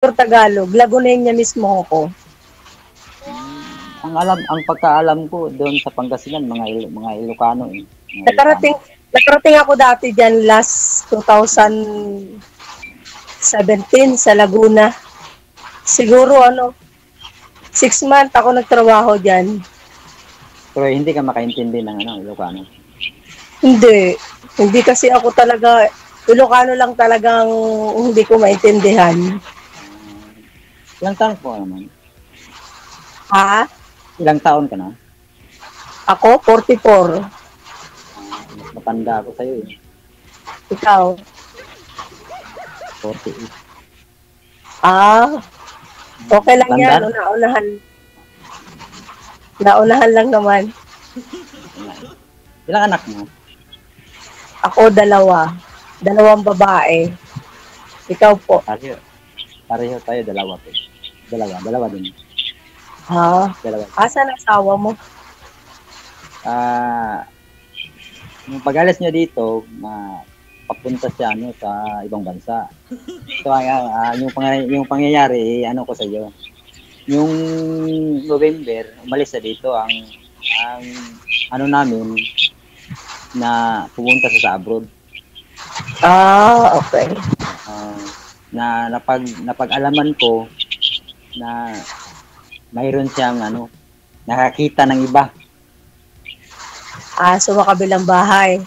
Tagalog, Lagunenya mismo ako. Ang pagkaalam ko doon sa Pangasinan, mga Ilocano eh. Mga Nakarating, Ilocano. nakarating ako dati dyan last 2017 sa Laguna. Siguro 6 months ako nagtrabaho dyan. Pero hindi ka makaintindi ng Ilocano. Hindi kasi ako talaga, Ilocano lang talagang hindi ko maintindihan. Ilang taon po naman? Ha? Ilang taon ka na? Ako, 44. Mas matanda ako sa'yo eh. Ikaw? 48. Okay lang Tanda? yan. Naunahan lang naman. Ilang anak mo? Ako, 2. 2 babae. Ikaw po? Pareho tayo, 2 po. Dalawa din. Dalawa. Asan ang asawa mo? Yung pag-alis niya dito, papunta siya sa ibang bansa. So, yung pangyayari, ko sa iyo. Yung November, umalis siya dito ang namin na pumunta sa abroad. Okay. Na napag-alaman ko na mayroon siyang nakakita ng iba. So makabilang bahay.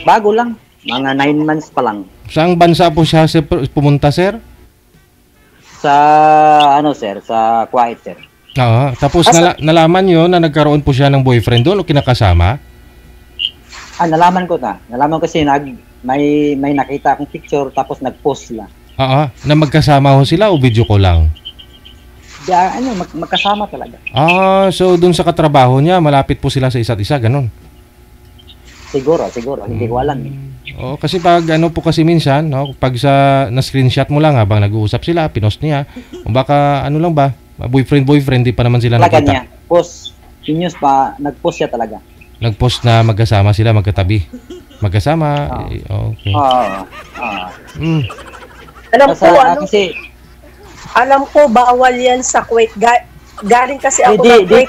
Bago lang, mga 9 months pa lang. Saang bansa po siya pumunta, sir? Sa sir, sa Kuwait, sir. Tapos nalaman niyo na nagkaroon po siya ng boyfriend doon o kinakasama? Nalaman ko kasi may nakita akong picture tapos nag-post sila. Na magkasama ho sila o video ko lang? Magkasama talaga. So doon sa katrabaho niya, malapit po sila sa isa't isa, ganun? Siguro, hindi ko alam. Kasi pag po kasi minsan, pag na-screenshot mo lang habang nag-uusap sila, pinost niya, baka lang ba, boyfriend, di pa naman sila talaga nakita. Niya, post, news pa, nag-post siya talaga. Nag-post na magkasama sila, magkatabi. Magkasama, okay. Alam ko, bawal yan sa Kuwait. Galing kasi ako ng Kuwait.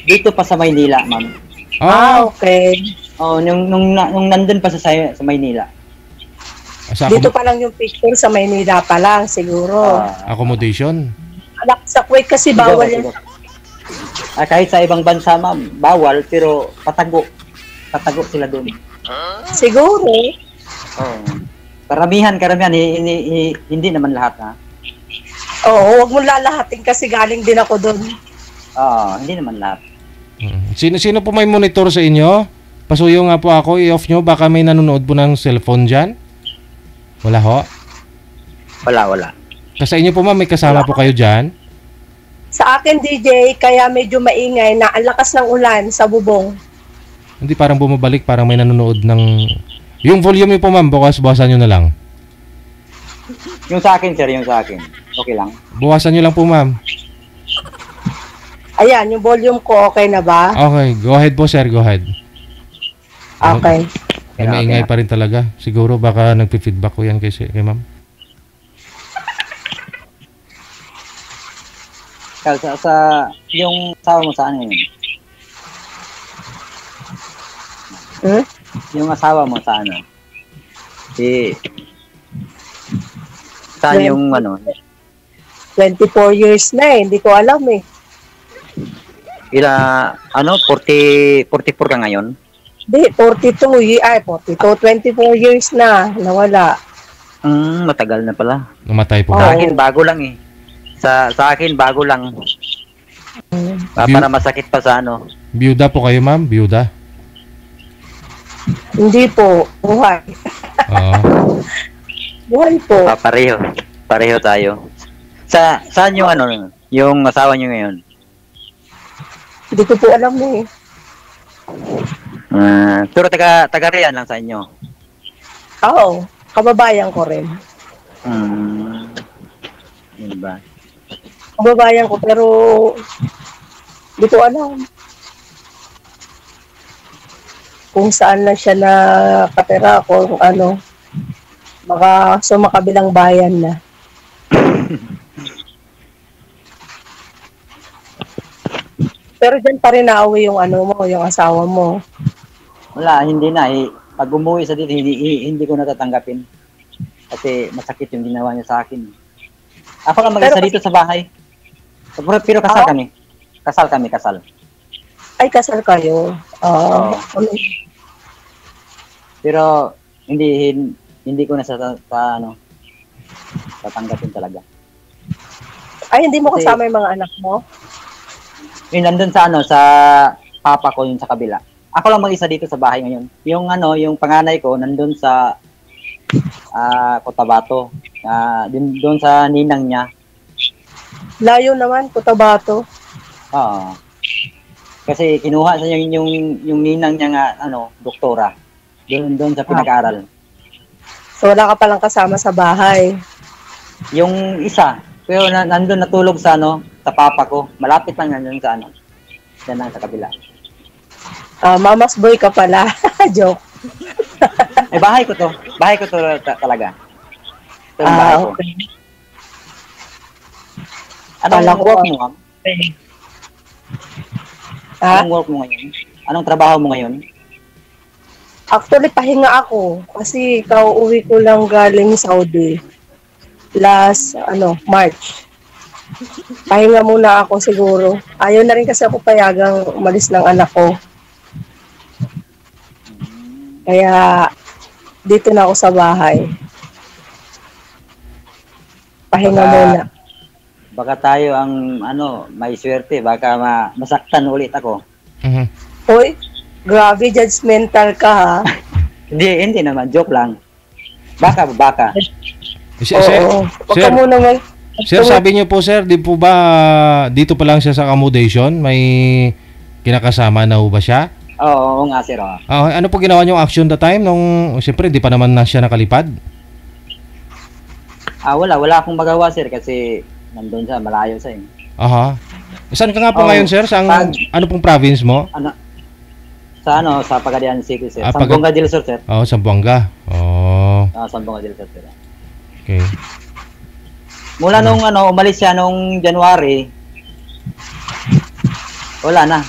Dito pa sa Maynila, ma'am. Okay. Nung nandun pa sa Maynila. Dito pa lang yung picture, sa Maynila pa lang, siguro. Accommodation? Sa Kuwait kasi bawal yan. Kahit sa ibang bansa, ma'am, bawal, pero patago sila doon. Siguro. Karamihan, hindi naman lahat, ha? Huwag mo lalahatin kasi galing din ako doon. Hindi naman lahat. Sino po may monitor sa inyo? Pasuyo nga po ako, i-off nyo, baka may nanonood po ng cellphone dyan. Wala ho? Wala. Kasi inyo po ma'am, may kasama po kayo dyan? Sa akin, DJ, kaya medyo maingay na ang lakas ng ulan sa bubong. Hindi, parang bumabalik, parang may nanonood ng... Yung volume po ma'am, bawasan nyo na lang. Yung sa akin, sir, okay lang. Bawasan nyo lang po ma'am. Ayan, yung volume ko, okay na ba? Okay, go ahead po sir, go ahead. Okay. May maingay pa rin talaga. Siguro baka nagpi-feedback ko yan kay ma'am. Yung asawa mo saan yun? Yung asawa mo saan? Saan yung 24 years na hindi ko alam eh. 44 ka ngayon? Hindi, 42, 24 years na, nawala. Matagal na pala. Namatay po. Sa akin, bago lang eh. Sa akin, bago lang. Para masakit pa sa Biyuda po kayo ma'am? Biyuda? Hindi po, buhay. Buhay po. Pareho tayo. Saan yung yung asawa niyo ngayon? Hindi ko po alam eh. Pero taga riyan lang sa inyo? Oo, kababayan ko rin. Yun ba? Kababayan ko pero hindi ko alam kung saan lang siya nakatira, kung baka sa makabilang bayan na. Pero dyan pa rin nauwi yung ano mo, yung asawa mo. Wala, hindi na. Pag umuwi sa dito, hindi ko natatanggapin. Kasi masakit yung ginawa niya sa akin. Ako lang mag-isa Pero- dito sa bahay. Pero kasal kami. Kasal. Ay, kasal kayo. Oo. Ano? Pero hindi ko na tatanggapin talaga. Ay, hindi mo Kasi- kasama yung mga anak mo? Yung nandun sa papa ko yung sa kabila. Ako lang mag-isa dito sa bahay ngayon. Yung panganay ko nandun sa Cotabato. Doon sa ninang niya. Layo naman, Cotabato. Oo. Kasi kinuha sa niya yung ninang niya nga doktora. Doon sa pinag-aral. So, wala ka palang kasama sa bahay. Yung isa, pero nandun natulog sa papa ko. Malapit lang nandun sa Diyan lang sa kabila. Mama's boy ka pala. Joke. Bahay ko to. Bahay ko to talaga. Ito yung bahay ko. Okay. Anong Kala ko- work mo, ma'am? Ha? Anong work mo ngayon? Anong trabaho mo ngayon? Actually, pahinga ako. Kasi kauuwi ko lang galing Saudi. Last, March. Pahinga muna ako siguro. Ayaw na rin kasi ako payagang umalis ng anak ko. Kaya, dito na ako sa bahay. Pahinga muna. Baka tayo ang may swerte. Baka masaktan ulit ako. Mhm. Hoy, grabe, judgmental ka ha. Hindi naman. Joke lang. Baka. Sir, Oo. Huwag sir, ka muna sir, sabi niyo po sir, di po ba dito pa lang siya sa accommodation? May kinakasama na ho ba siya? Oo nga, sir. Oh. Ano po ginawa niyong action that time? Siyempre, di pa naman na siya nakalipad. Wala akong magawa, sir, kasi nandun siya, malayo siya. Aha. Saan ka nga po Oh, ngayon, sir? Ano pong province mo? Sa Pagadian City, sir. Ah, Sambuanga del Sur, sir. Zamboanga. Oh, Sambuanga del Sur, sir. okay. Mula nung umalis siya nung January, wala na.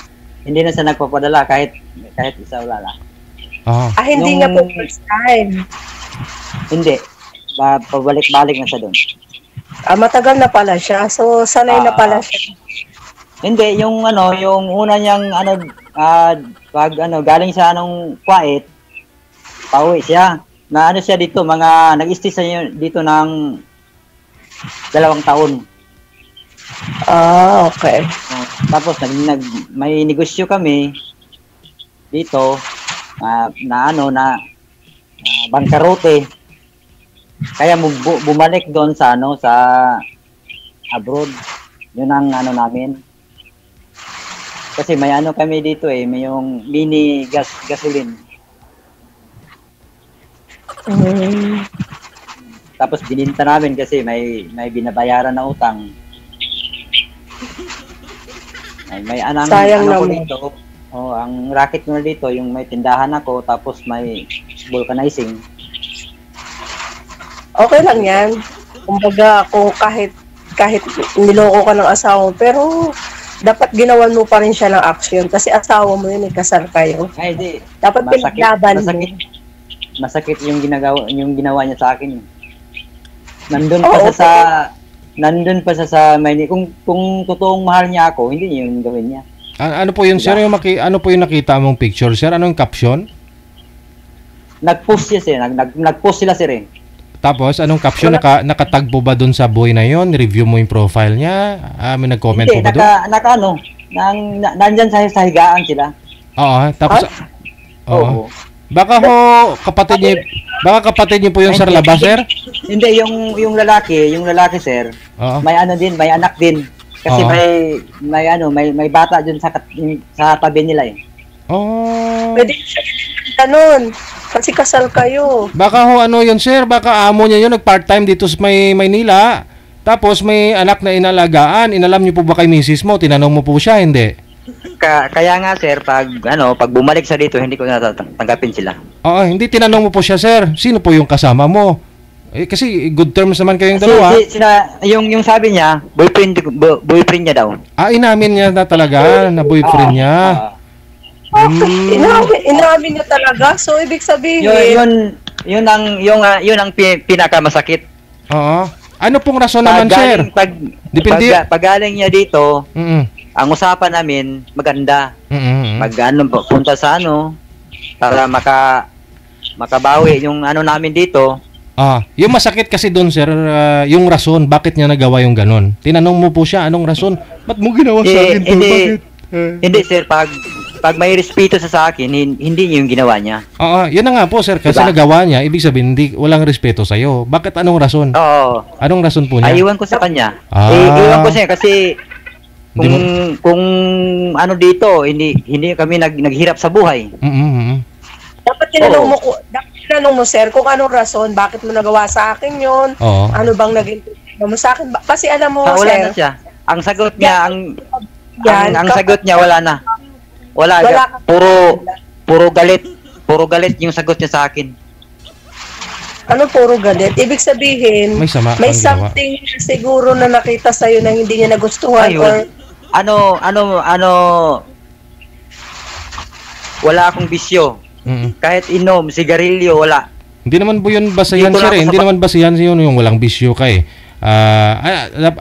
Hindi na siya nagpapadala kahit isa wala na. hindi Yung- nga po first time. Hindi. Pabalik-balik na siya doon. Matagal na pala siya. So, sanay na pala siya. Hindi, yung una niyang pag galing sa Kuwait, pauwi siya. Na siya dito, nag-stay siya dito ng 2 taon. Okay. Tapos may negosyo kami dito na bangkarote. Kaya bumalik doon sa abroad. Yun ang namin. Kasi may kami dito may yung mini gasoline. Tapos bininta namin kasi may binabayaran na utang. May Sayang ko naman. dito. Ang racket ko dito, yung may tindahan ako, tapos may vulcanizing. Okay lang yan. Kumbaga, kung kahit niloko ka ng asawa mo, pero dapat ginawan mo pa rin siya ng action kasi asawa mo yun, kasal kayo. Ay, di. Dapat pinaglaban mo. Masakit yung ginawa niya sa akin. Nandun pa siya sa kung totoong mahal niya ako, hindi niya yung gawin niya. Ano po yun, sir? Ano po yung nakita mong picture, sir? Ano yung caption? Nag-post siya, sir. Nag-post sila, sir, eh. Tapos, anong caption? Nakatag po ba dun sa boy na yon? Review mo yung profile niya? May nag-comment po ba dun? Nandyan sa higaan sila. Oo, tapos... Oo. Oo. Baka kapatid niyo po yung sir labas, sir? Hindi, yung lalaki, sir. Oo. May may anak din. Kasi Oo. may bata dun sa tabi nila, eh. Oh. Pwede siya ganun. Kasi kasal kayo. Baka yun, sir? Baka amo niya yun, nag-part-time dito sa Maynila. Tapos may anak na inalagaan. Inalam niyo po ba kay misis mo? Tinanong mo po siya, hindi? Kaya nga, sir, pag bumalik sa dito, hindi ko natatanggapin sila. Oo, hindi tinanong mo po siya, sir. Sino po yung kasama mo? Eh, kasi good terms naman kayong dalawa. Yung sabi niya, boyfriend niya daw. Inamin niya na talaga na boyfriend niya. Inamin niya talaga. So, ibig sabihin... Yun ang pinakamasakit. Oo. Ano pong rason naman, sir? Depende. Pag galing niya dito, Mm-mm. ang usapan namin, maganda. Mm-mm. Punta sa para makabawi yung namin dito. Yung masakit kasi doon, sir, yung rason, bakit niya nagawa yung ganon? Tinanong mo po siya, anong rason? Ba't mo ginawa sa akin to? Bakit? Hindi, sir, pag may respeto sa akin, hindi niya yung ginawa niya. Yun na nga po, sir, kasi Diba? nagawa niya, ibig sabihin, walang respeto sa'yo. Bakit anong rason? Oo. Anong rason po niya? Iwan ko sa kanya. Ah. Iwan ko siya kasi Hindi kung dito, hindi kami naghirap sa buhay. Dapat tinanong mo, sir, kung anong rason, bakit mo nagawa sa akin yun? Oo. Ano bang naging mo sa akin? Kasi alam mo, Wala sir, na siya. Ang sagot niya, ang kapag- sagot niya wala na. Wala. Puro galit. Puro galit yung sagot niya sa akin. ano puro galit? Ibig sabihin, May sama may ang ginawa. something siguro na nakita sa'yo na hindi niya nagustuhan or wala akong bisyo. Mm-mm. Kahit inom, sigarilyo, wala. Hindi naman po yun basayan, Dito sir. lang ako Hindi sa- naman basayan yun yung walang bisyo ka eh.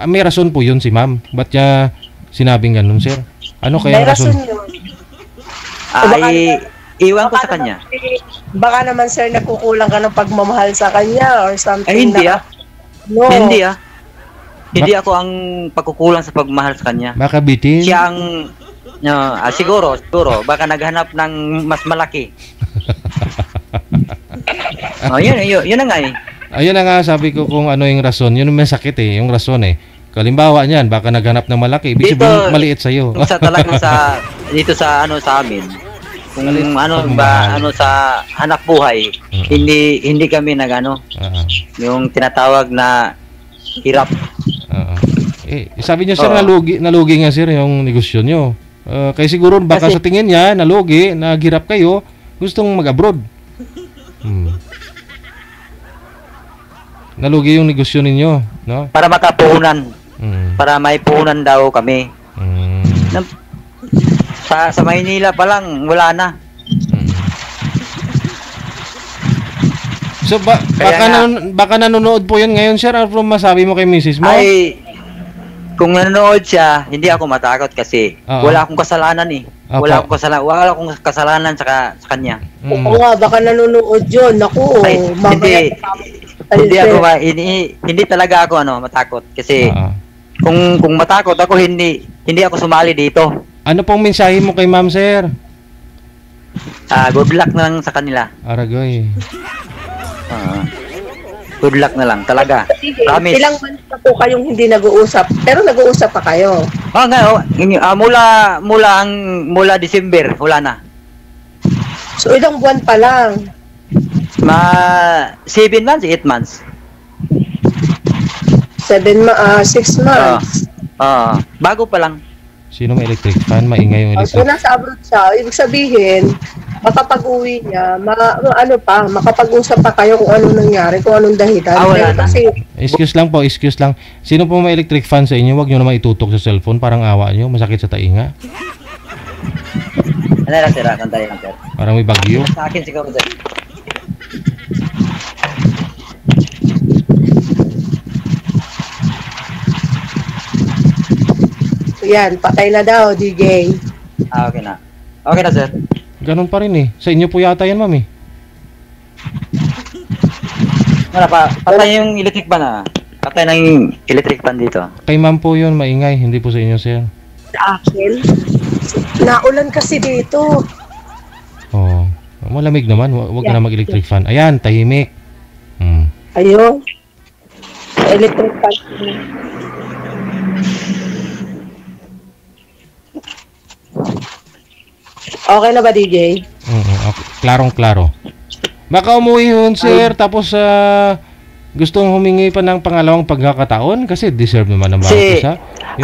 May rason po yun si ma'am. Ba't niya sinabing ganun, sir? Ano kaya may rason? rason yun. Iwan ko sa kanya. Baka naman, sir, nagkukulang ka ng pagmamahal sa kanya or something. Ay, hindi No. Hindi ako ang pagkukulang sa pagmahal sa kanya. Baka bitin? Siya ang siguro baka naghanap ng mas malaki. Yun na nga eh. Ayun na nga, sabi ko kung ano yung rason. Yun yung may sakit eh, yung rason eh. Kalimbawa niyan, baka naghanap ng malaki. Ibig Dito, sabihin, maliit sa'yo. Kung sa talagang dito sa amin. Kung sa hanap buhay, hindi kami yung tinatawag na hirap. Sabi niyo, sir, nalugi nga, sir, yung negosyo niyo. Kaya siguro baka Kasi- sa tingin niya, nalugi, naghirap kayo, gustong mag-abroad. Nalugi yung negosyo ninyo, no? Para makapuhunan. Mm. Para may puhunan daw kami. Mm. Sa Maynila pa lang, wala na. So Kaya baka nanonood po 'yun ngayon, sir. Ano po masabi mo kay Mrs. mo? Ay, kung nanonood siya, hindi ako matakot kasi Oo. wala akong kasalanan eh. Opo. Wala akong kasalanan sa kanya. Oo nga, baka nanonood yun. Naku, Ay, mamaya. hindi talaga ako matakot kasi Oo. kung matakot ako hindi ako sumali dito. Ano pong mensahe mo kay Ma'am, sir? Good luck na lang sa kanila. Aragoy. Good luck na lang talaga. Promise. Ilang months na po kayong hindi nag-uusap, pero nag-uusap pa kayo. Mula December wala na. So, ilang buwan pa lang. 7 months, 8 months. 6 months. Bago pa lang. Sino may electric fan? Maingay yung So, electric. nasa abroad siya. Ibig sabihin, makapag-uwi niya, makapag-usap pa kayo kung ano nangyari, kung anong dahilan. Wala Pero na. kasi, Excuse lang po, excuse lang. Sino po may electric fan sa inyo? Huwag nyo naman itutok sa cellphone. Parang awa nyo. Masakit sa tainga. Ano lang sir, kantayin lang sir. Parang may bagyo. Sa akin siguro sir. yan, patay na daw, DJ. Okay na. Okay na sir. Ganun pa rin eh. Sa inyo po yata yan, ma'am eh. Wala pa. Patay yung electric pan Patay na yung electric pan dito. Kay ma'am po yun, maingay. Hindi po sa inyo, sir. Sa akin, naulan kasi dito. Oh. Malamig naman. Huwag ka na mag-electric fan. Ayan, tahimik. Ayun. Electric fan. Okay na ba, DJ? Okay. Klarong-klaro. Baka umuwi yun, sir. Tapos, gustong humingi pa ng pangalawang pagkakataon kasi deserve naman ng Kasi, bata siya.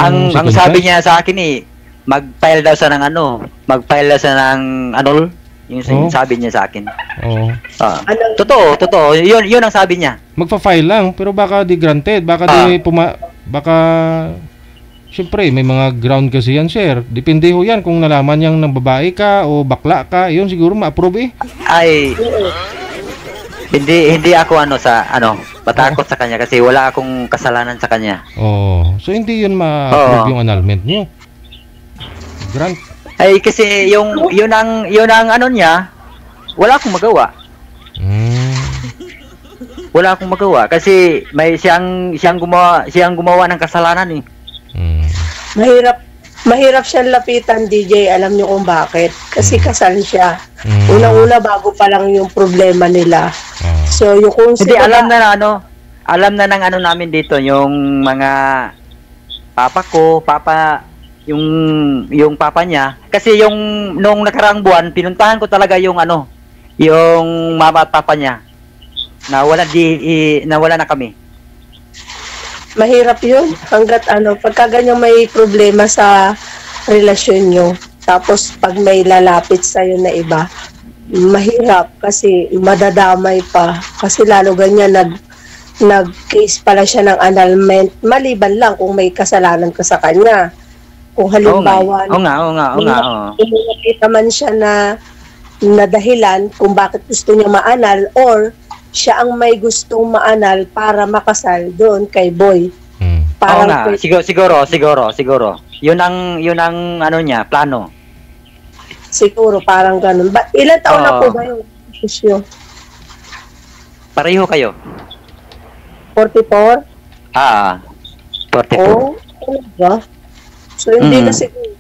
ang sabi niya sa akin magfile daw siya ng magfile daw siya ng Yung Oo. sabi niya sa akin. Oo. Anong, Totoo. Yun ang sabi niya. Magfa-file lang, pero baka di granted, baka baka syempre may mga ground kasi yan, sir. Depende ho yan kung nalaman niyang ng babae ka o bakla ka, yun siguro ma-approve eh. Ay, hindi ako matakot sa kanya kasi wala akong kasalanan sa kanya. Oh, so hindi yun ma-approve Oo. yung annulment niyo. Grant. Ay kasi yun ang niya, wala akong magawa. Wala akong magawa kasi may siyang gumawa ng kasalanan eh. mahirap siyang lapitan, DJ. Alam niyo kung bakit. Kasi kasal siya. Unang-una, bago pa lang yung problema nila. So, yung kung Hindi sila... alam na ng namin dito yung mga yung papa niya kasi yung nung nakaraang buwan pinuntahan ko talaga yung mama at papa niya na wala na kami. Mahirap yun. Hanggat pagka ganyan may problema sa relasyon nyo, tapos pag may lalapit sa'yo na iba, mahirap kasi madadamay pa. Kasi lalo ganyan, nag-case pala siya ng annulment, maliban lang kung may kasalanan ka sa kanya. Kung halimbawa, Oo nga. kung nakita man siya na dahilan kung bakit gusto niya maanal or siya ang may gustong maanal para makasal doon kay boy. Oo Parang nga, siguro. Yun ang niya, plano. siguro parang ganun. Ilan taon na po Oo. ba yung isyo? Pareho kayo. 44? 44. Oo. Talaga? So hindi na siguro.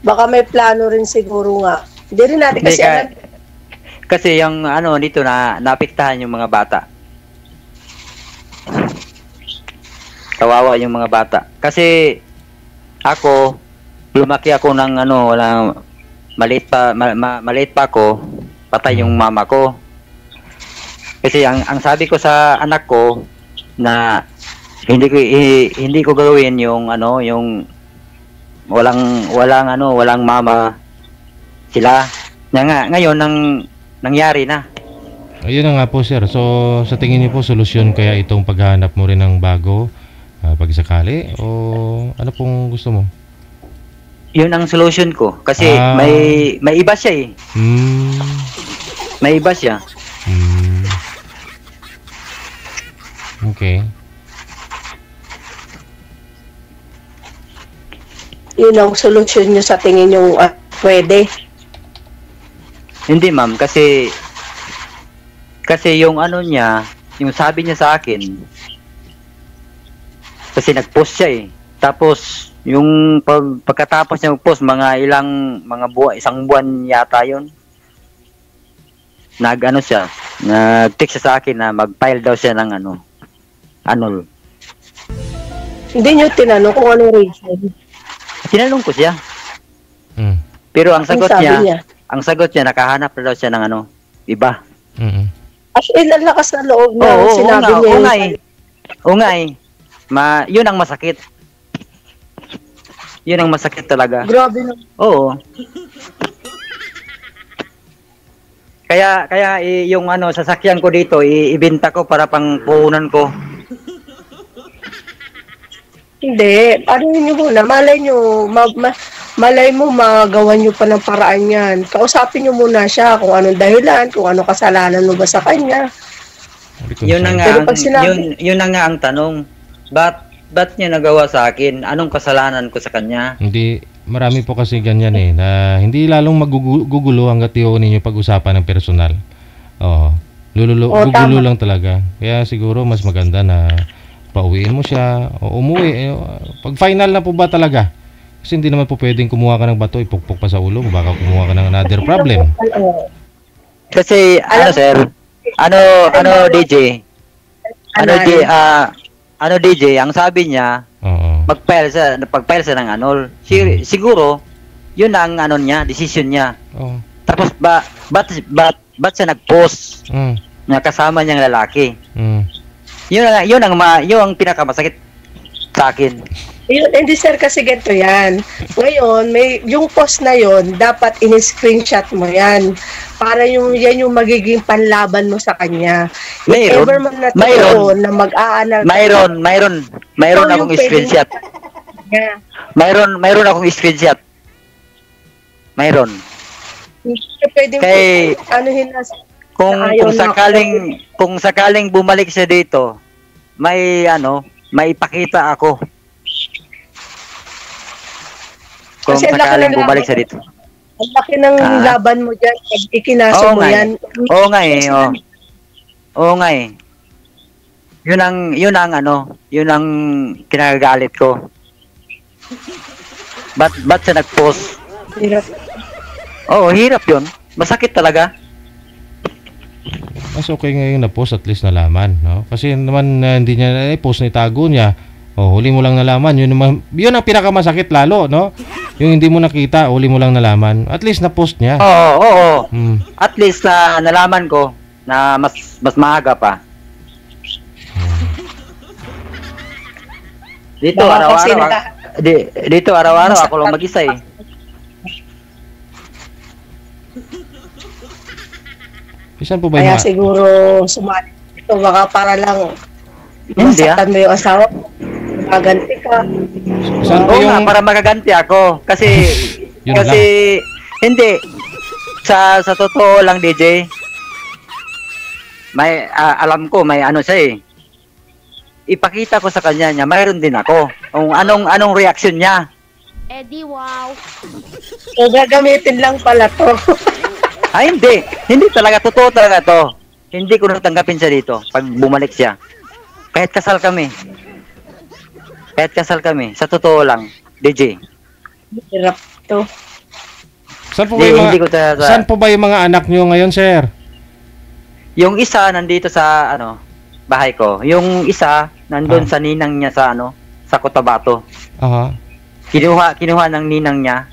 Baka may plano rin siguro nga. Hindi rin natin kasi alam. Kasi yung dito na naapektahan yung mga bata. Kawawa yung mga bata. Kasi ako lumaki ako ng maliit pa ako, patay yung mama ko. Kasi ang sabi ko sa anak ko na hindi ko gagawin yung yung walang mama sila. Ngayon nangyari na. Ayun na nga po, sir. So, sa tingin niyo po, solusyon kaya itong paghahanap mo rin ng bago pagsakali? O ano pong gusto mo? Yun ang solution ko. Kasi may iba siya eh. May iba siya. Okay. Yun ang solusyon nyo sa tingin nyo pwede. Hindi ma'am, kasi yung niya, yung sabi niya sa akin, kasi nag-post siya eh. Tapos, yung pagkatapos niya mag-post, isang buwan yata yun. Nag-text siya sa akin na mag-file daw siya ng annul. Hindi nyo tinanong kung anong reason. Tinanong ko siya. Pero ang sagot niya, nakahanap na daw siya ng iba. As in, ang lakas na loob na sinabi niya. Oo nga eh. Yun ang masakit. Yun ang masakit talaga. Grabe na. Oo. Kaya yung sasakyan ko dito, ibenta ko para pang puhunan ko. Hindi. Ano nyo muna? Malay mo magawa nyo pa ng paraan yan. Kausapin nyo muna siya kung anong dahilan, kung anong kasalanan mo ba sa kanya. Yun na nga ang tanong. Ba't niya nagawa sa akin? Anong kasalanan ko sa kanya? Hindi, marami po kasi ganyan eh, na hindi lalong magugulo hanggat yun ninyo pag-usapan ng personal. Oo. Gugulo lang talaga. Kaya siguro mas maganda na pauwiin mo siya o umuwi. Pag final na po ba talaga? Kasi hindi naman po pwedeng kumuha ka ng bato, ipukpok pa sa ulo mo, baka kumuha ka ng another problem. Kasi, sir? DJ? DJ, ang sabi niya, mag-file siya ng annul. Siguro, yun ang decision niya. Tapos, ba't siya nag-post na kasama niyang lalaki? Yun ang pinakamasakit. sa akin. Yun, hindi sir, kasi ganito yan. Ngayon, yung post na yon dapat in-screenshot mo yan. Para yan yung magiging panlaban mo sa kanya. If Mayroon. ever man na Mayroon. na mag-aanal Mayroon Ikaw akong yung pwedeng- screenshot. Yeah. Mayroon akong screenshot. Mayroon. Hindi ka pwedeng Kay- anuhin na Kung Ayaw na- kung sakaling bumalik siya dito, may ipakita ako. Kung Kasi ang laki sakaling ng bumalik laban. siya dito. ang laki ng laban mo dyan pag ikinaso Oo mo nga yan. Oo nga eh. Oo nga eh. Yun ang kinagagalit ko. Ba't siya nag-post? Hirap. Oo, hirap yun. Masakit talaga. Mas okay ngayon na post, at least nalaman, no? Kasi naman hindi niya post na itago niya. Oh, huli mo lang nalaman. Yun ang pinakamasakit lalo, no? Yung hindi mo nakita, huli mo lang nalaman. At least na post niya. Oo. Hmm. At least na nalaman ko na mas maaga pa. Dito Baka kasi araw-araw. Dito araw-araw ako lang mag-isa eh. Saan po ba Kaya yung siguro sumali ito baka para lang Hindi masaktan mo yung asawa mo. Maganti ka. saan po Oo nga, yung para magaganti ako. Kasi, Yun hindi. Sa totoo lang, DJ, may, alam ko, may ano siya eh. Ipakita ko sa kanya mayroon din ako. Kung anong reaction niya. Eddie, wow. So gagamitin lang pala to. Ay, hindi. Hindi talaga. Totoo talaga to. Hindi ko natanggapin siya dito pag bumalik siya. Kahit kasal kami. Sa totoo lang, DJ. Hirap to. Saan po ba Hindi, yung hindi mga, ko talaga. saan po ba yung mga anak niyo ngayon, sir? Yung isa nandito sa bahay ko. Yung isa nandun sa ninang niya sa Cotabato. Aha. Kinuha ng ninang niya.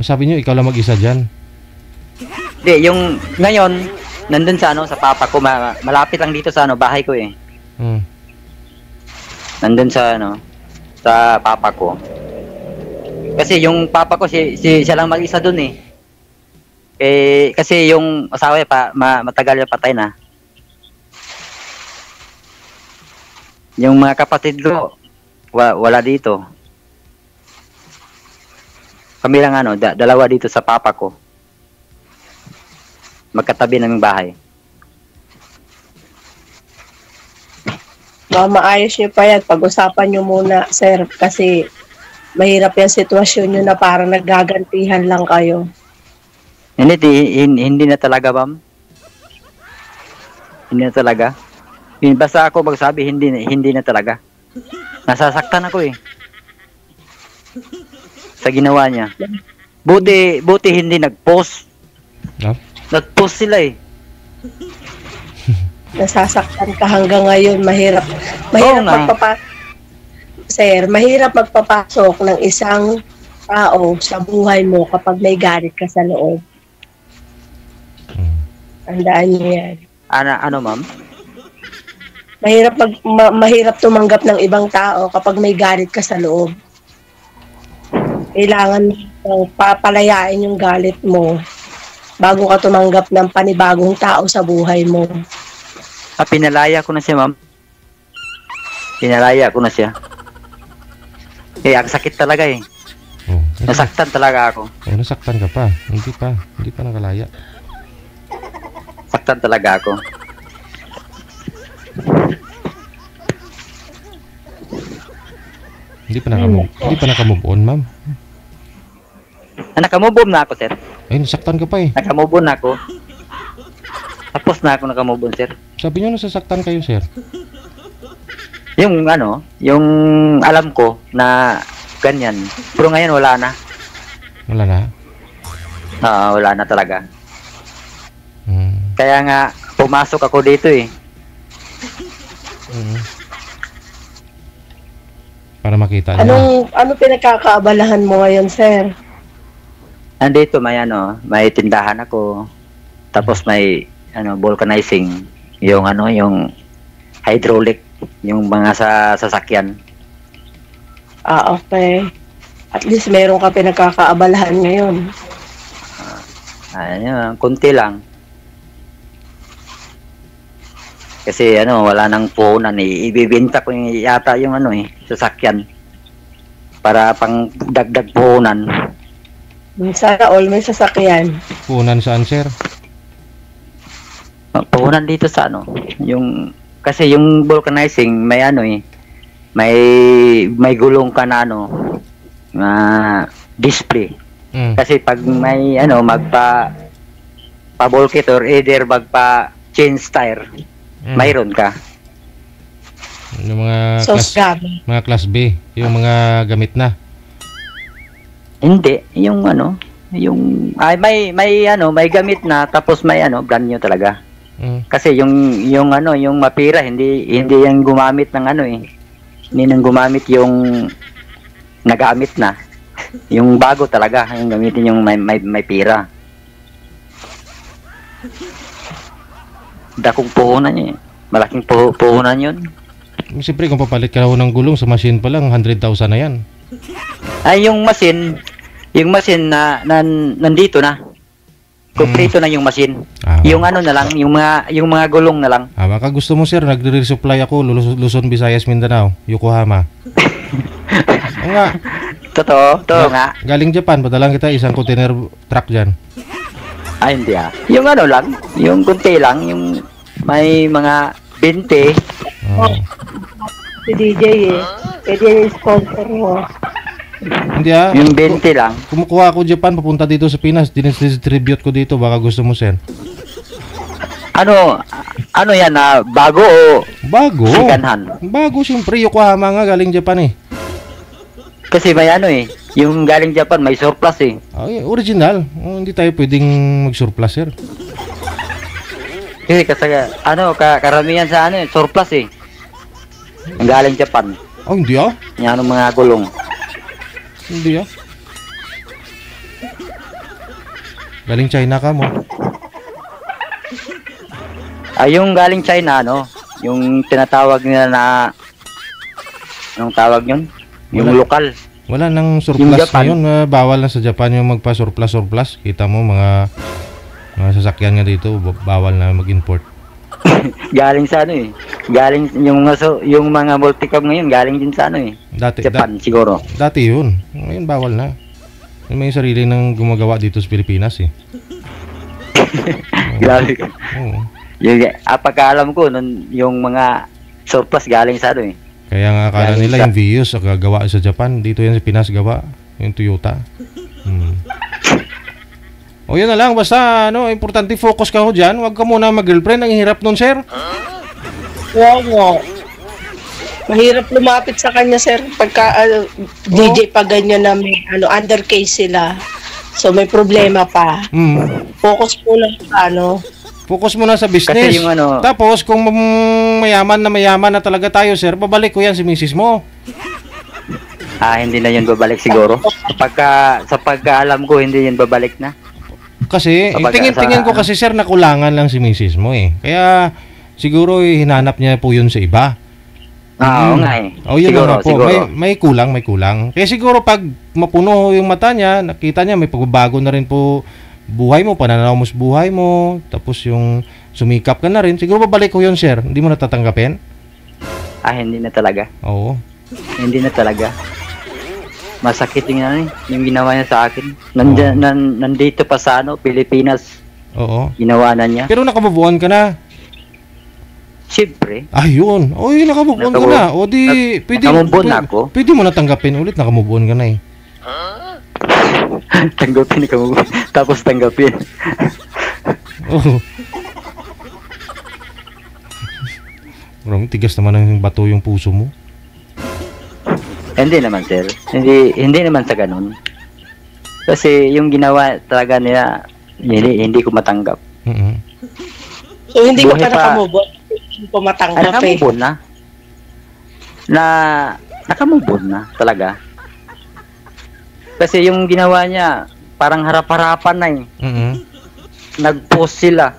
Sabi niyo ikaw lang mag-isa diyan. Hindi, yung ngayon nandun sa sa papa ko, malapit lang dito sa bahay ko eh. Nandun sa sa papa ko. Kasi yung papa ko siya lang mag-isa dun eh. Kasi yung asawa niya matagal na patay na. Yung mga kapatid ko wala dito. Kami lang dalawa dito sa papa ko. Magkatabi naming bahay. Maayos niyo pa yan. Pag-usapan niyo muna, sir. Kasi mahirap yung sitwasyon niyo na parang nagagantihan lang kayo. Hindi na talaga, ma'am. Hindi na talaga. Basta ako magsabi, hindi na talaga. Nasasaktan ako eh. Sa ginawa niya. Buti hindi nag-post. No? Nag-post sila eh. Nasasaktan ka hanggang ngayon. Mahirap Oo nga. mahirap magpapasok ng isang tao sa buhay mo kapag may galit ka sa loob. Tandaan niyo yan. Ano, ma'am? Mahirap tumanggap ng ibang tao kapag may galit ka sa loob. Kailangan papalayain yung galit mo bago ka tumanggap ng panibagong tao sa buhay mo. Pinalaya ko na siya, ma'am. Pinalaya ko na siya. Ang sakit talaga eh. Nasaktan talaga ako. Nasaktan ka pa. Hindi pa nakalaya. Saktan talaga ako. Hindi pa naka-move on, ma'am. Nakamove on na ako, sir. Ay, nasaktan ka pa eh. Nakamove on na ako. Tapos na ako nakamove on, sir. Sabi niyo nasasaktan kayo, sir. Yung yung alam ko na ganyan. Pero ngayon wala na. Wala na. Wala na talaga. Hmm. Kaya nga pumasok ako dito eh. Para makita niya. Ano pinagkakaabalahan mo ngayon, sir? Andito may tindahan ako. Tapos may vulcanizing, yung hydraulic yung mga sa sasakyan. Okay. At least meron ka pinagkakaabalahan ngayon. Ayun, kunti lang. Kasi wala nang puhunan eh. Ibibenta ko yata yung sasakyan. Para pang dagdag puhunan. Sana all may sasakyan. Punan saan, sir? Puhunan dito sa kasi yung vulcanizing may may gulong ka na display. Kasi pag may pa bulkit or either magpa change tire, mayroon ka. Yung mga Mga class B, yung mga gamit na. Hindi, yung may gamit na tapos may brand new talaga. Kasi yung mapira hindi yung gumamit ng hindi nang gumamit yung nagamit na. Yung bago talaga yung gamitin yung may pira. Dakong puhunan yun. Malaking puhunan yun. Siyempre, kung papalit ka ng gulong sa machine pa lang, 100,000 na yan. Ay, yung machine na nandito na. Kompleto na yung machine. Yung na lang, yung mga gulong na lang. Baka gusto mo, sir, nagre-resupply ako, Luzon, Visayas, Mindanao, Yokohama. Nga. Totoo nga. Galing Japan, padalang kita isang container truck dyan. Ay, hindi Yung lang, yung kunti lang, yung may mga 20. Si DJ pwede yung sponsor mo. Hindi Yung 20 lang. Kumukuha ako Japan, papunta dito sa Pinas, dinistribute ko dito, baka gusto mo, sir. Ano yan bago o Bago? second-hand? Bago, siyempre, Yokohama nga, galing Japan eh. Kasi may yung galing Japan may surplus eh. Ay, original. Hindi tayo pwedeng mag-surplus, sir. Kasi karamihan sa surplus eh. Ang galing Japan. Hindi Yan mga gulong. Hindi Galing China ka mo. Yung galing China yung tinatawag nila na anong tawag yun? Yung lokal. Wala nang surplus ngayon. Bawal na sa Japan yung magpa-surplus. Kita mo mga sasakyan nga dito, bawal na mag-import. Galing sa galing yung mga multicam ngayon galing din sa Japan siguro. Dati yun. Ngayon bawal na. May sarili nang gumagawa dito sa Pilipinas eh. Grabe. Pagkaalam ko yung mga surplus galing sa Kaya nga akala nila yung Vios gawa sa Japan, dito yan sa Pinas gawa, yung Toyota. O yun na lang, basta importante focus ka ho dyan. Huwag ka muna mag-girlfriend, ang hirap nun, sir. Wow. Mahirap lumapit sa kanya, sir. Pagka DJ pa ganyan na may undercase sila. So may problema pa. Focus muna sa Focus muna sa business. Kasi yung Tapos kung mayaman na talaga tayo, sir, babalik ko yan si misis mo. Hindi na yun babalik siguro. Sa pagkaalam ko, hindi yun babalik na. Kasi, tingin ko kasi, sir, nakulangan lang si misis mo eh. Kaya, siguro hinanap niya po yun sa iba. Oo nga eh. Yun siguro, po. May kulang. Kaya siguro pag mapuno yung mata niya, nakita niya may pagbabago na rin po buhay mo, pananaw mo sa buhay mo, tapos yung sumikap ka na rin, siguro babalik ko yun, sir. Hindi mo natatanggapin? Hindi na talaga. Oo. Hindi na talaga. Masakit yung ginawa niya sa akin. Nandito pa sa Pilipinas. Oo. Ginawa na niya. Pero naka-move on ka na. Siyempre. Yun. Yun, naka-move on ka na. O di, naka-move on ako. Pwede mo na tanggapin ulit, naka-move on ka na eh. Tanggapin ka mo. Tapos tanggapin. Oo. Bro, tigas naman ang bato yung puso mo. Hindi naman, sir. Hindi naman sa ganun. Kasi yung ginawa talaga nila, hindi ko matanggap. So hindi ka pa nakamove on? Hindi ko matanggap nakamove on na. Nakamove on na talaga. Kasi yung ginawa niya, parang harap-harapan na eh. Nag-post sila.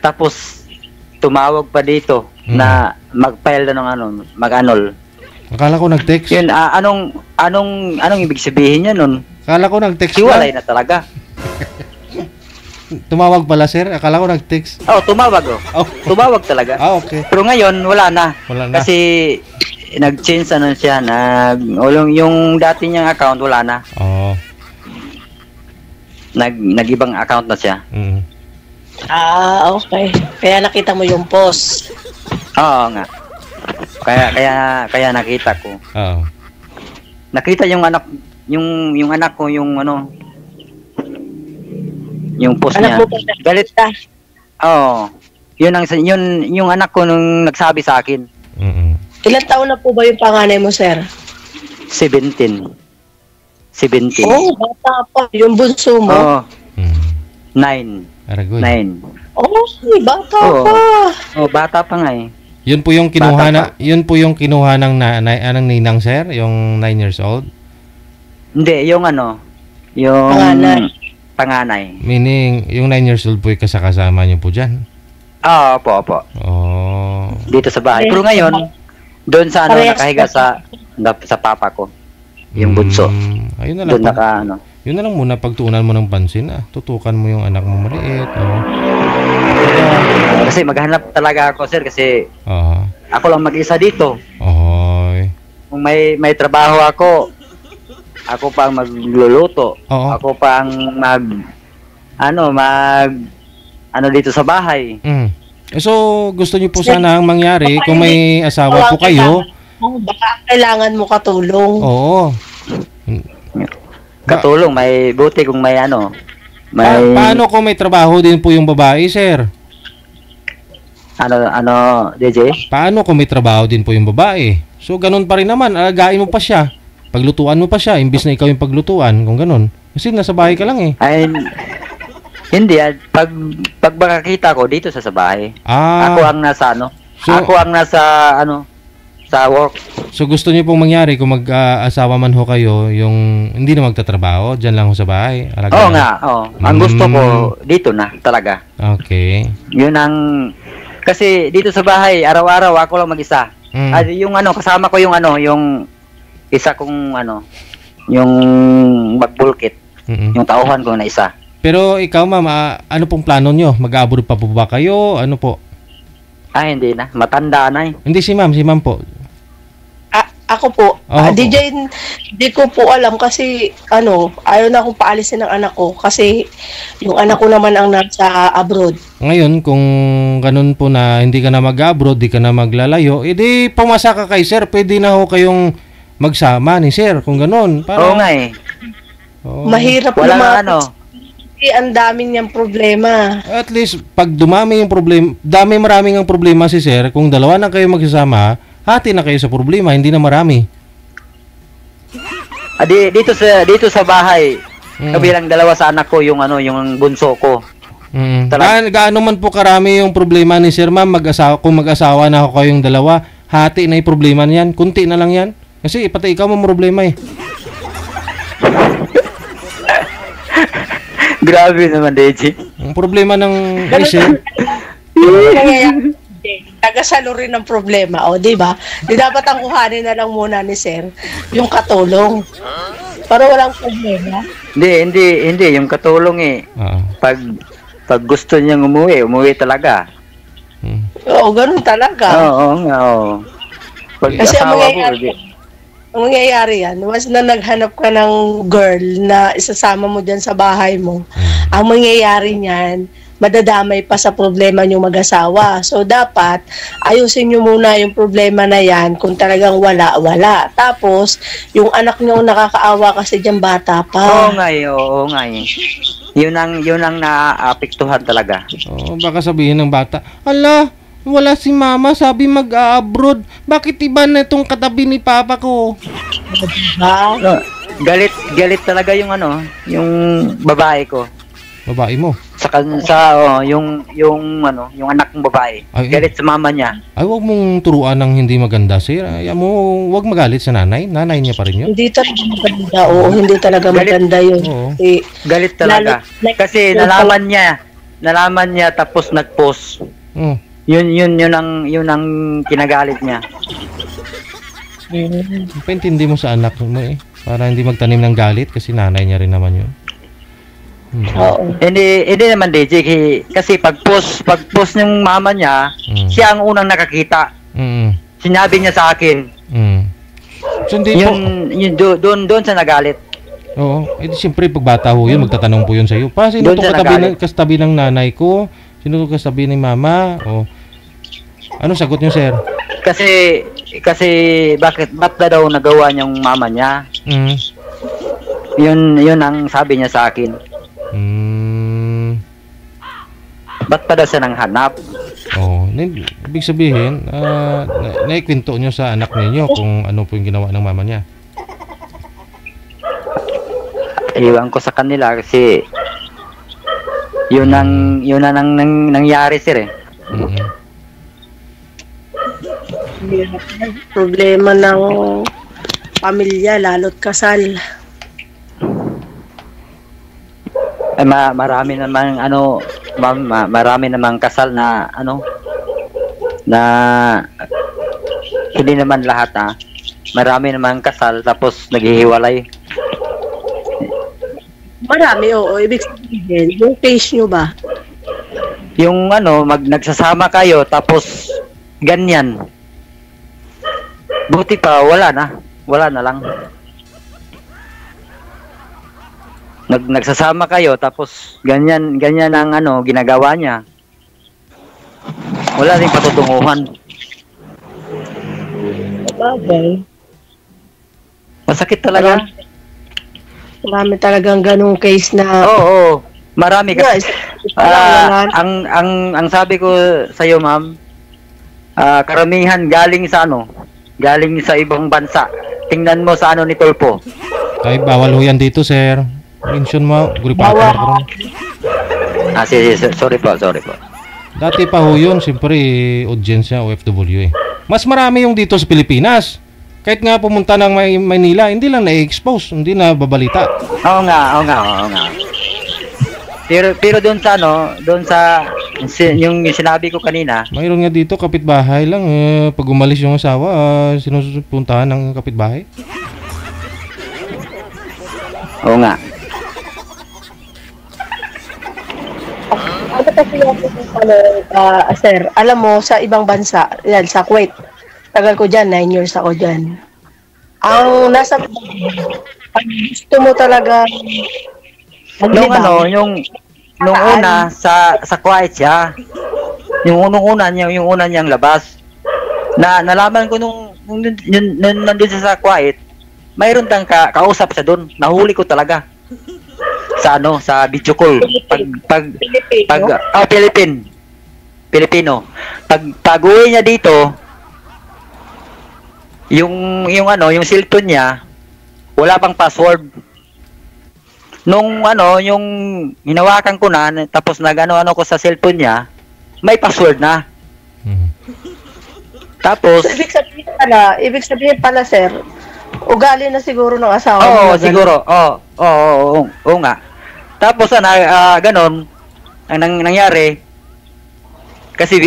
Tapos, tumawag pa dito na mag-file na ng ano, mag-annul. Akala ko nag-text. Yun, anong ibig sabihin niya nun? Akala ko nag-text Hiwalay ka. na talaga. Tumawag pala, sir. Akala ko nag-text. Tumawag Oh. Tumawag talaga. Okay. Pero ngayon, wala na. Wala na. Kasi, nag-change ano siya, yung dati niyang account, wala na. Oo. Nag-ibang account na siya. Mm. Okay. Kaya nakita mo yung post. Oo nga. Kaya nakita ko. Oo. Nakita yung anak ko yung ano yung post Anak niya. mo ba? Galit. Oo. Yung anak ko nung nagsabi sa akin. Mm. Ilang taon na po ba yung panganay mo, sir? 17. Oh, bata pa. Yung bunso mo? Oo. Mm. 9. Aragoy. 9. Oh, bata Oo. pa. Bata pa nga eh. Yun po yung kinuha Bata yun po yung kinuha ng anong ninang, sir, yung 9 years old. Hindi, yung panganay. Meaning, yung 9 years old po yung kasama niyo po dyan. Opo. Oh. Dito sa bahay. Pero ngayon, doon sa nakahiga sa papa ko. Yung bunso. Ayun na lang. Doon Yun na lang muna pagtuunan mo ng pansin. Tutukan mo yung anak mo maliit. Kasi maghanap talaga ako, sir, kasi ako lang mag-isa dito. Kung may trabaho ako pang magluluto. Oo. Ako pang dito sa bahay. So, gusto niyo po sana ang mangyari kung may asawa po kayo. Baka kailangan mo katulong. Oo. Katulong, may buti kung may Paano kung may trabaho din po yung babae, sir? DJ? Paano kung may trabaho din po yung babae? So, ganun pa rin naman. Alagain mo pa siya. Paglutuan mo pa siya, imbis na ikaw yung paglutuan, kung ganun. Kasi nasa bahay ka lang eh. Ay, hindi. Pag makakita ko dito sa bahay. Ako ang nasa sa work. So, gusto niyo pong mangyari kung mag-asawa man ho kayo, yung hindi na magtatrabaho, dyan lang ho sa bahay. Oo nga. Ang gusto ko, dito na talaga. Okay. Yun kasi dito sa bahay, araw-araw ako lang mag-isa. Yung kasama ko yung isa kong yung magbulkit. Yung tauhan ko na isa. Pero ikaw, ma'am, ano pong plano nyo? Mag-abroad pa po ba kayo? Ano po? Hindi na. Matanda na eh. Hindi, si ma'am po. Ako po, DJ, hindi ko po alam kasi ayaw na akong paalisin ng anak ko kasi yung anak ko naman ang nasa abroad. Ngayon, kung ganun po na hindi ka na mag-abroad, di ka na maglalayo, edi pumasa ka kay sir, pwede na ho kayong magsama ni sir, kung ganun. Oo nga eh. Mahirap naman. Ang dami niyang problema. At least, pag dumami yung problema, maraming ang problema si sir, kung dalawa na kayo magsasama, hati na kayo sa problema, hindi na marami. Dito sa bahay, kabilang dalawa sa anak ko, yung bunso ko. Gaano man po karami yung problema ni sir, ma'am, kung mag-asawa na ako kayong dalawa, hati na yung problema niyan, kunti na lang yan. Kasi pati ikaw mo problema eh. Grabe naman, DJ. Ang problema ng sir. Tagasalo rin ng problema, di ba? Di dapat ang kuhanin na lang muna ni sir yung katulong. Para walang problema. Hindi yung katulong eh. Pag gusto niyang umuwi talaga. Oo, ganun talaga. Oo. Kasi ang mangyayari yan, once na naghanap ka ng girl na isasama mo dyan sa bahay mo, ang mangyayari niyan, madadamay pa sa problema nyo mag-asawa. So, dapat, ayusin nyo muna yung problema na yan kung talagang wala. Tapos, yung anak nyo nakakaawa kasi dyan bata pa. Oo nga eh. Yun ang naapektuhan talaga. Baka sabihin ng bata, ala, wala si mama, sabi mag-abroad. Bakit iba na itong katabi ni papa ko? Galit talaga yung babae ko. Babae mo? Yung anak ng babae. Galit sa mama niya. Ay, wag mong turuan ng hindi maganda, sir. Wag magalit sa nanay. Nanay niya pa rin yun. Hindi talaga maganda. Oo, hindi talaga maganda yun. Galit talaga. Kasi nalaman niya tapos nag-post. Yun ang kinagalit niya. Paintindi mo sa anak mo eh. Para hindi magtanim ng galit kasi nanay niya rin naman yun. Oo. Hindi naman DJ kasi pag-post ng mama niya, siya ang unang nakakita. Sinabi niya sa akin. So, hindi po. Doon sa nagalit. Oo. Siyempre, pag bata ho yun, magtatanong po yun sa'yo. Sino itong kastabi ng nanay ko? Sino itong kastabi ng mama? O, ano sagot niyo, sir? Kasi ba't daw nagawa niyang mama niya? Yun ang sabi niya sa akin. Ba't pa daw siya nang hanap? Ibig sabihin, naikwento niyo sa anak ninyo kung ano po yung ginawa ng mama niya. Iwan ko sa kanila kasi yun ang nangyari, sir eh. Problema ng pamilya, lalo't kasal. Marami namang marami namang kasal na na hindi naman lahat marami namang kasal tapos naghihiwalay. Marami, oo. Ibig sabihin, yung case nyo ba? Yung nagsasama kayo tapos ganyan. Buti pa wala na lang. Nagsasama kayo tapos ganyan ang ginagawa niya. Wala ring patutunguhan. Bagay. Masakit talaga. Marami talagang ganung case na... Oo. Marami kasi. Ang sabi ko sa iyo, ma'am, karamihan galing sa ibang bansa. Tingnan mo sa ni Tolpo. Ay, bawal ho yan dito, sir. Mention mo, Bawal. Sorry po. Dati pa ho yun, siyempre, audience niya, OFW eh. Mas marami yung dito sa Pilipinas. Kahit nga pumunta ng Maynila, hindi lang na-expose, hindi na babalita. Oo nga. Pero doon sa yung sinabi ko kanina. Mayroon nga dito, kapitbahay lang. Pag umalis yung asawa, sinusunpuntahan ng kapitbahay. Oo nga. Ano kasi yung sir, alam mo, sa ibang bansa, yan, sa Kuwait, tagal ko dyan, 9 years ako dyan. Ang nasa, pag gusto mo talaga, Nung una sa Kuwait siya. Yung una niyang labas. Nalaman ko nung nandun siya sa Kuwait, mayroon tang kausap siya doon. Nahuli ko talaga. Sa video call. Pilipino. Pag uwi niya dito, yung cellphone niya, wala pang password. Nung yung hinawakan ko na, tapos nag-ano ko sa cellphone niya, may password na. Tapos, ibig sabihin pala, sir, ugali na siguro ng asawa. Oo, siguro. Oo nga. Tapos, ganon, ang nangyari, kasi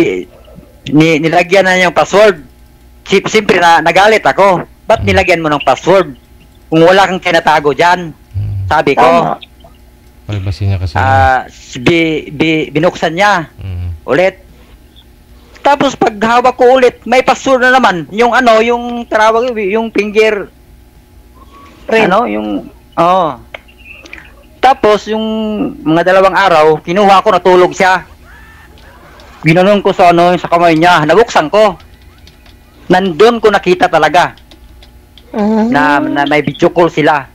nilagyan na niya yung password. Siyempre, nagalit ako. Ba't nilagyan mo ng password? Kung wala kang tinatago dyan. Sabi ko. Privacy niya kasi. Binuksan niya. Ulit. Tapos pag hawak ko ulit, may password na naman. Yung tarawag, yung finger. Tapos yung mga 2 araw, kinuha ko, natulog siya. Ginanon ko sa kamay niya, nabuksan ko. Nandun ko nakita talaga. Na may video call sila.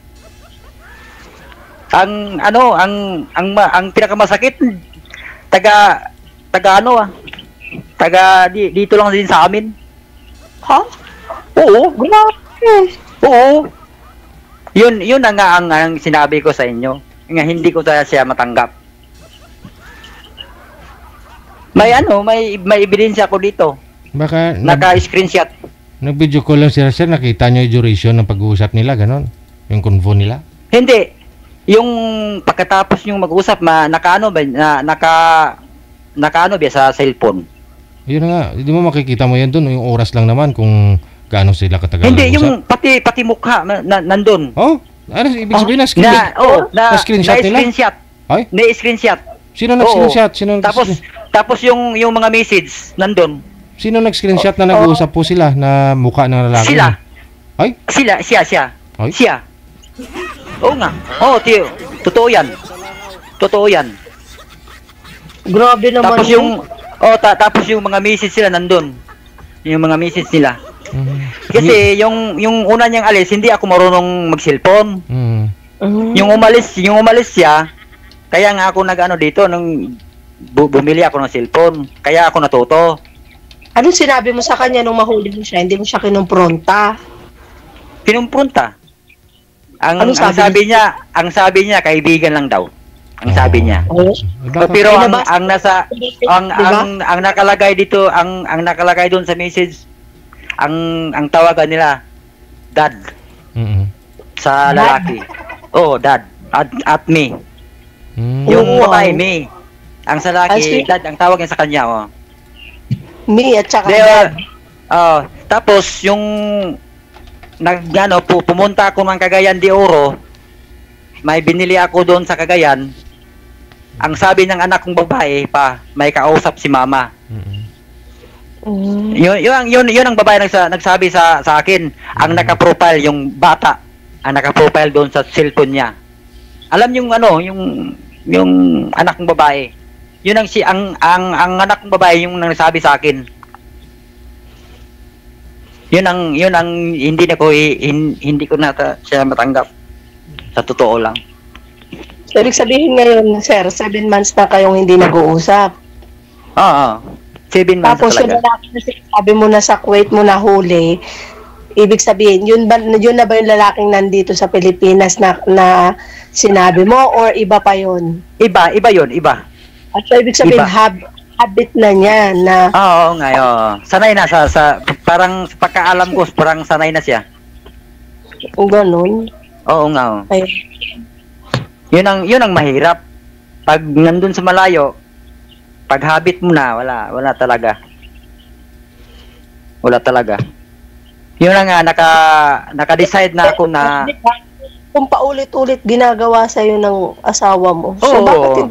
Ang pinakamasakit dito lang din sa amin. Ha? Oo. Grabe. Oo. Yun ang sinabi ko sa inyo. Nga hindi ko siya matanggap. May ebidensya ko dito. Baka naka-screenshot. Nag-video call lang sila, sir, nakita niyo yung duration ng pag-uusap nila, ganon? Yung convo nila? Hindi. Yung pagkatapos yung mag-usap, nakaano ba sa cellphone? Yun na nga, hindi mo makikita mo yan doon, yung oras lang naman kung gaano sila katagal. Hindi, nag-usap. yung pati mukha nandun. Oh, ano ibig sabihin na Na-screenshot nila? screenshot. Ay, Na-screenshot. sino nag-screenshot? Sino Tapos yung mga message nandun. Sino nag-screenshot na nag-uusap po sila na mukha ng lalaki? Sila. Ay, Siya. Ay? Siya. Oo nga. Oo, tiyo. Totoo yan. Grabe naman Tapos tapos yung mga message sila nandun. Yung mga message nila. Kasi yung una niyang alis, hindi ako marunong mag-cellphone. Yung umalis siya, kaya nga ako nag-ano dito nung bumili ako ng cellphone. Kaya ako natuto. Anong sinabi mo sa kanya nung mahuli mo siya? Hindi mo siya kinumpronta? Pinumpunta. Anong Sabi niya, kaibigan lang daw. Ang sabi niya. Oh. Pero Ay, ang Diba? nakalagay dito, ang nakalagay doon sa message, ang tawagan nila dad sa lalaki. Oh, dad. At me. Yung Wow. babae, me. Ang sa lalaki, dad, ang tawag niya sa kanya, oh. Me at saka dad. Tapos yung pumunta ako ng Cagayan de Oro. May binili ako doon sa Cagayan. Ang sabi ng anak kong babae pa, may kausap si mama. Yun ang babae nagsabi sa akin. Ang naka-profile yung bata. Ang naka-profile doon sa cellphone niya. Alam yung yung anak kong babae. Yun ang anak kong babae yung nagsabi sa akin. Yun ang hindi ko na siya matanggap. Sa totoo lang. So, ibig sabihin ngayon, sir, 7 months na kayong hindi nag-uusap. Oo. 7 months Tapos yung talaga. lalaki na sabi mo na sa Kuwait mo nahuli, ibig sabihin, yun na ba yung lalaking nandito sa Pilipinas na sinabi mo or iba pa yun? Iba yun. At so, ibig sabihin, Iba. habit na niya na... Oo nga, sanay na sa parang pagkaalam ko, parang sanay na siya. Ganun. Oo nga. Ay, Yun ang mahirap. Pag nandun sa malayo, pag habit mo na, wala talaga. Wala talaga. Yun na nga, naka-decide na ako na... Kung paulit-ulit ginagawa sa'yo ng asawa mo. So, Oo,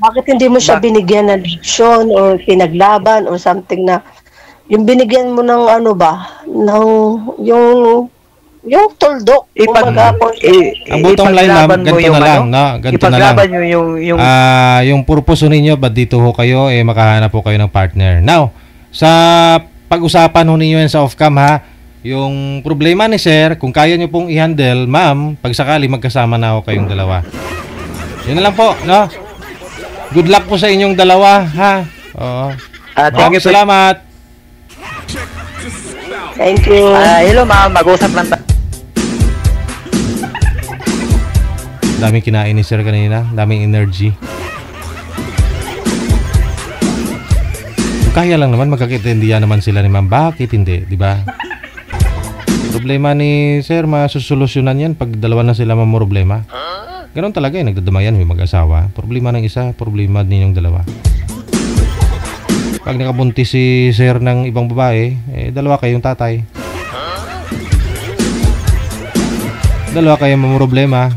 bakit hindi mo siya binigyan ng leksyon or pinaglaban or something na yung binigyan mo ng ano ba, ng yung tuldok. Ang bottom line, ma'am, ganito na lang, no? Ganito na lang. Ipaglaban nyo yung Yung purpose ninyo, ba't dito ho kayo, makahanap po kayo ng partner. Now, sa pag-usapan ho ninyo yan sa off-cam, ha, yung problema ni sir, kung kaya nyo pong i-handle, ma'am, pag sakali magkasama na ho kayong dalawa. Yun na lang po, no? Good luck po sa inyong dalawa, ha? Oo. Maraming salamat. Thank you. Hello ma'am, mag-usap lang tayo. Daming kinain ni sir kanina, daming energy. Kung kaya lang naman, magkakaintindihan naman sila ni ma'am. Bakit hindi, di ba? Problema ni sir, masusolusyonan yan pag dalawa na sila problema. Ganon talaga nagdadamayan yung mag-asawa. Problema ng isa, problema ninyong dalawa. Pag nakabuntis si sir ng ibang babae, dalawa kayong tatay. Dalawa kayong problema.